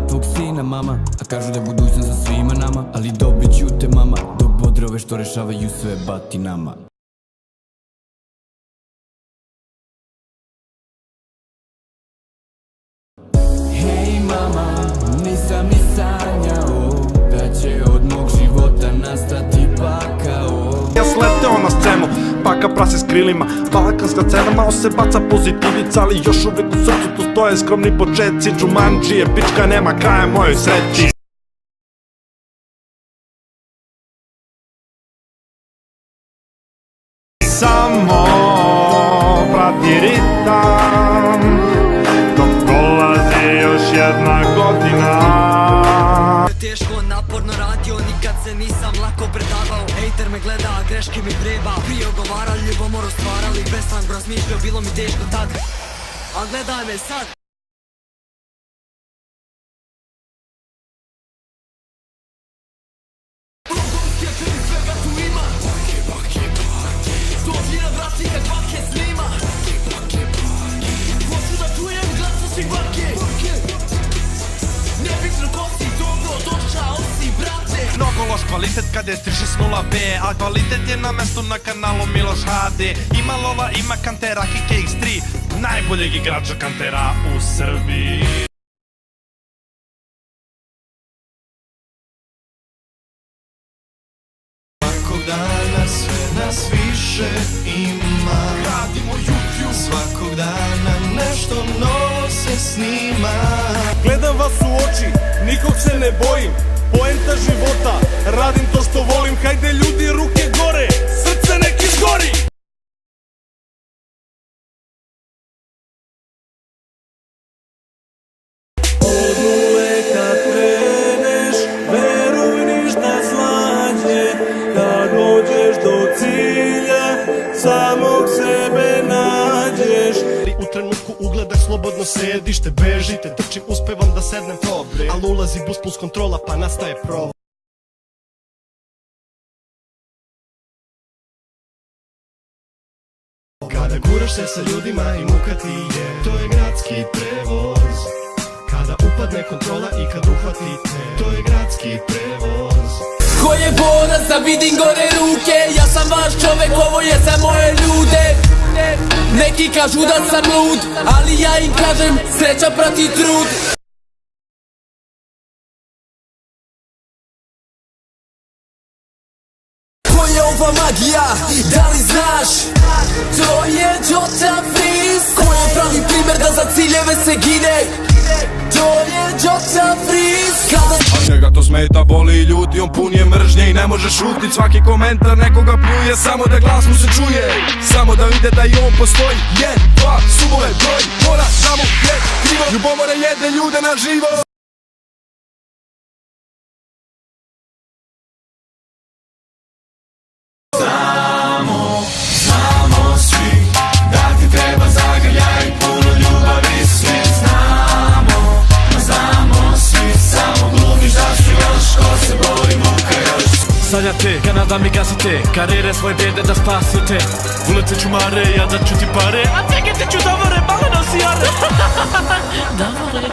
ja tvog sina mama, a kažu da je budućnost za svima nama, ali dobit ću te mama, dok bodre ove što rešavaju sve batinama. Hej mama, nisam ni sanjao da će od mog života nastati pakao. Ja sleteo na scenu, paka prase s krilima, balkanska cena, malo se baca pozitivica, ali još uvek u srcu tu stoje skromni početci, džumandžije, pička nema kraja mojoj sreći. Samo prati ritam, dok dolazi još jedna godina. Teško, naporno radio, nikad se nisam lako predavao. Hejter me gleda, a greške mi vreba. Prije ogovara, ljubomoro stvarali, beslango razmišljao, bilo mi teško tad, a gledaj me sad. Mnogo loš kvalitet kad je 360B, a kvalitet je na mestu na kanalu Miloš HD. Ima lova, ima kantera, Kike X3, najboljeg igrača kantera u Srbiji. Svakog dana sve nas više ima, radimo YouTube, svakog dana nešto novo se snima. Gledam vas u oči, nikog se ne bojim, poenta života, radim to što volim, hajde ljudi ruke gore, srce nek izgori. Od nule kad kreneš, veruj ništa slađe, kad dođeš do cilja, samog sebe nađeš. U trenutku ugledaš slobodno sedište, bežite, trčim, uspevam da sednem dobre, al ulazi bus plus kontrola pa nastaje provo. Kada guraš se sa ljudima i muka ti je, to je gradski prevoz. Kada upadne kontrola i kad uhvatite, to je gradski prevoz. Ko je borac da vidim gore ruke, ja sam vaš čovek, ovo je za moje ljude. Neki kažu da sam lud, ali ja im kažem sreća prati trud. Ko je ova magija, da li znaš? To je Jota Freeze. Ko je pravi primer da za ciljeve se gine? To je Jota Freeze. A njega to smeta, boli ljudi, on pun je mržnje i ne može šutit. Svaki komentar nekoga pljuje, samo da glas mu se čuje, samo da vide da i on postoji. 1, 2, sumo je broj, mora da mu je krivo, ljubomora jede ljude na živo. Znamo svi da ti treba zagrljaj, puno ljubavi svi. Znamo svi, samo glumiš da si još, ko se boli muka još. Sanjate, Kanada mi gasite, karijere svoje bjede da spasite. Ulice čumare, ja da ću ti pare, a cegete ću davore, malo nosijare. Davore.